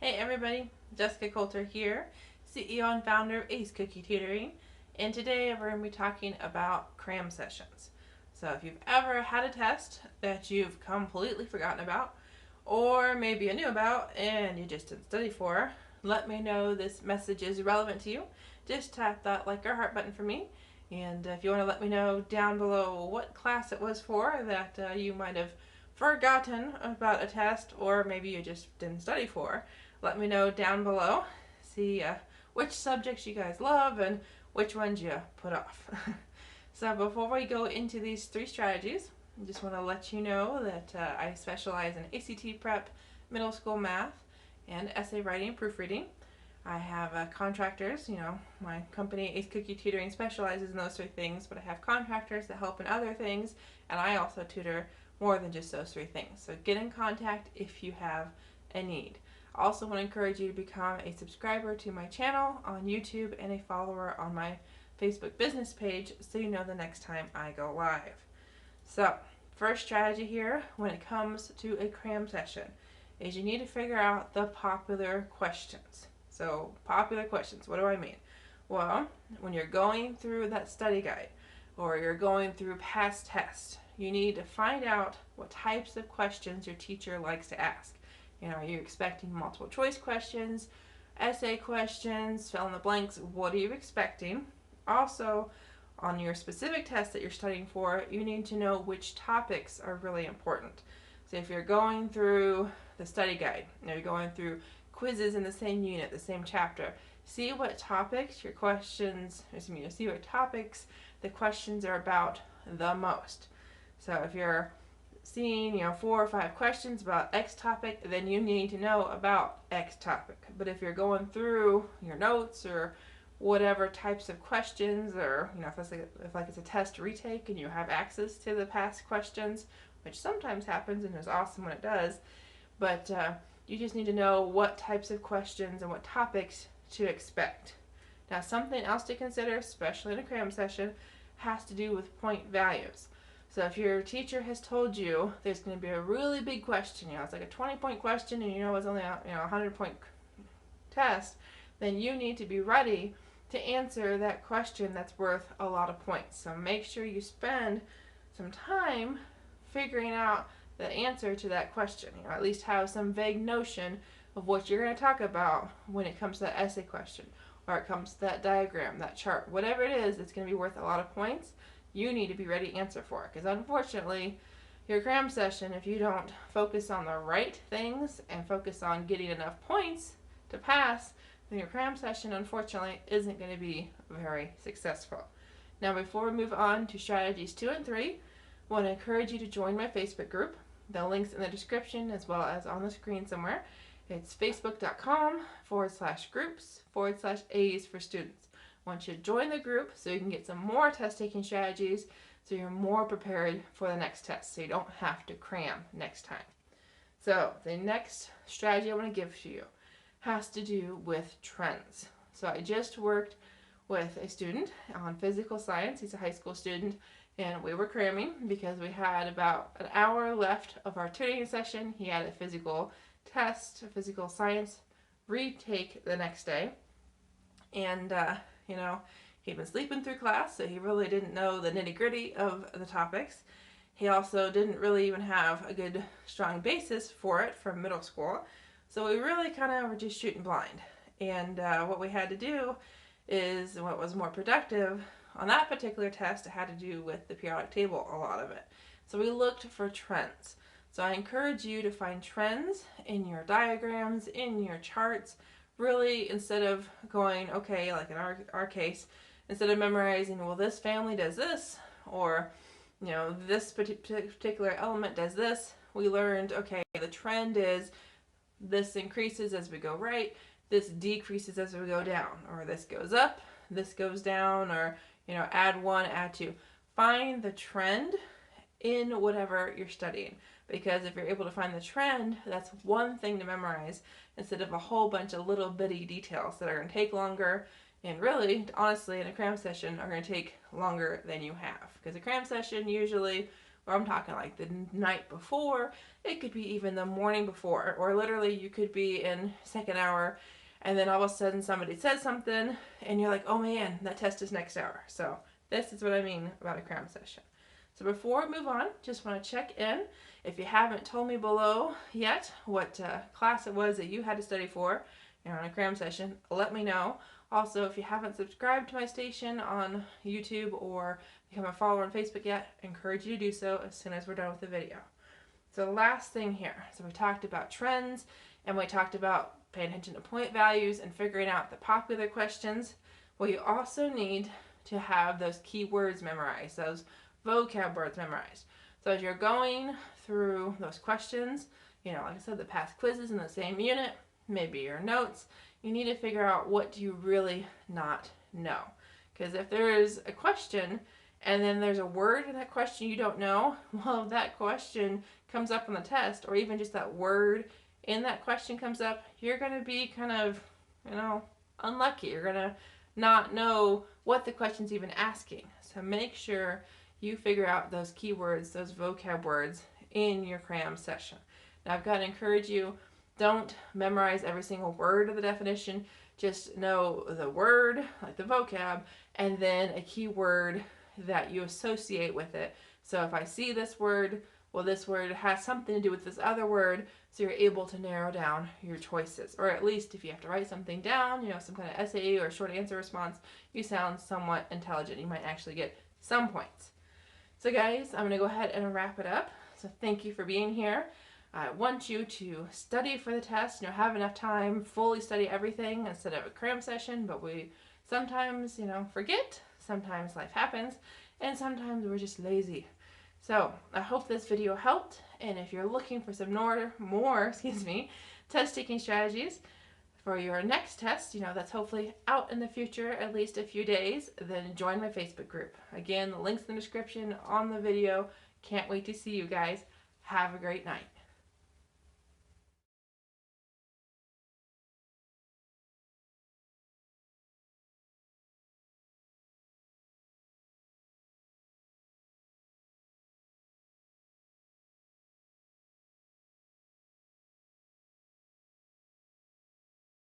Hey everybody, Jessica Coulter here, CEO and founder of Ace Cookie Tutoring, and today we're going to be talking about cram sessions. So if you've ever had a test that you've completely forgotten about, or maybe you knew about and you just didn't study for, let me know this message is relevant to you. Just tap that like or heart button for me, and if you want to let me know down below what class it was for that you might have forgotten about a test, or maybe you just didn't study for, let me know down below. See which subjects you guys love and which ones you put off. So before we go into these 3 strategies, I just want to let you know that I specialize in ACT prep, middle school math, and essay writing and proofreading. I have contractors, my company Ace Cookie Tutoring specializes in those 3 things, but I have contractors that help in other things, and I also tutor more than just those 3 things. So get in contact if you have a need. I also want to encourage you to become a subscriber to my channel on YouTube and a follower on my Facebook business page so you know the next time I go live. So, first strategy here when it comes to a cram session is you need to figure out the popular questions. So, popular questions, what do I mean? Well, when you're going through that study guide or you're going through past tests, you need to find out what types of questions your teacher likes to ask. Are you expecting multiple choice questions, essay questions, fill in the blanks? What are you expecting? Also, on your specific test that you're studying for, you need to know which topics are really important. So if you're going through the study guide, you're going through quizzes in the same unit, the same chapter, see what topics your questions, see what topics the questions are about the most. So if you're seeing 4 or 5 questions about X topic, then you need to know about X topic. But if you're going through your notes or whatever types of questions, or if it's a test retake and you have access to the past questions, which sometimes happens and is awesome when it does, but you just need to know what types of questions and what topics to expect. Now, something else to consider, especially in a cram session, has to do with point values. So if your teacher has told you there's going to be a really big question, it's like a 20-point question and it's only a 100-point test, then you need to be ready to answer that question that's worth a lot of points. So make sure you spend some time figuring out the answer to that question. At least have some vague notion of what you're going to talk about when it comes to that essay question, or it comes to that diagram, that chart, whatever it is that's going to be worth a lot of points. You need to be ready to answer for it, because unfortunately your cram session, if you don't focus on the right things and focus on getting enough points to pass, then your cram session unfortunately isn't going to be very successful. Now, before we move on to strategies 2 and 3, I want to encourage you to join my Facebook group. The link's in the description as well as on the screen somewhere. It's facebook.com/groups/A's for students. I want you to join the group so you can get some more test taking strategies so you're more prepared for the next test so you don't have to cram next time. So the next strategy I want to give to you has to do with trends. So I just worked with a student on physical science. He's a high school student, and we were cramming because we had about an hour left of our tutoring session. He had a physical test, a physical science retake the next day, and he'd been sleeping through class, so he really didn't know the nitty-gritty of the topics. He also didn't really even have a good, strong basis for it from middle school, so we really kind of were just shooting blind. And what we had to do is, what was more productive on that particular test, it had to do with the periodic table, a lot of it. So we looked for trends. So I encourage you to find trends in your diagrams, in your charts. Really, instead of going, okay, like in our case, instead of memorizing, well, this family does this, or this particular element does this, we learned, okay, the trend is this increases as we go right, this decreases as we go down, or this goes up, this goes down, or add 1, add 2. Find the trend in whatever you're studying, because if you're able to find the trend, that's one thing to memorize instead of a whole bunch of little bitty details that are going to take longer, and really, honestly, in a cram session are going to take longer than you have, because a cram session usually or I'm talking like the night before. It could be even the morning before, or literally you could be in second hour and then all of a sudden somebody says something and you're like, oh man, that test is next hour. So this is what I mean about a cram session. So before we move on, just want to check in. If you haven't told me below yet what class it was that you had to study for, on a cram session, let me know. Also, if you haven't subscribed to my station on YouTube or become a follower on Facebook yet, I encourage you to do so as soon as we're done with the video. So the last thing here, so we talked about trends and we talked about paying attention to point values and figuring out the popular questions. Well, you also need to have those keywords memorized, those vocab words memorized. So as you're going through those questions, like I said, the past quizzes in the same unit, maybe your notes, you need to figure out what do you really not know. Because if there is a question and then there's a word in that question you don't know, well, if that question comes up on the test, or even just that word in that question comes up, you're going to be kind of, unlucky. You're going to not know what the question's even asking. So make sure you figure out those keywords, those vocab words in your cram session. Now I've got to encourage you, don't memorize every single word of the definition. Just know the word, like the vocab, and then a keyword that you associate with it. So if I see this word, well, this word has something to do with this other word, so you're able to narrow down your choices. Or at least if you have to write something down, some kind of essay or short answer response, you sound somewhat intelligent. You might actually get some points. So guys, I'm going to go ahead and wrap it up. So thank you for being here. I want you to study for the test, have enough time, fully study everything instead of a cram session, but we sometimes, forget, sometimes life happens, and sometimes we're just lazy. So I hope this video helped, and if you're looking for some more test taking strategies for your next test, that's hopefully out in the future, at least a few days, then join my Facebook group. Again, the link's in the description on the video. Can't wait to see you guys. Have a great night.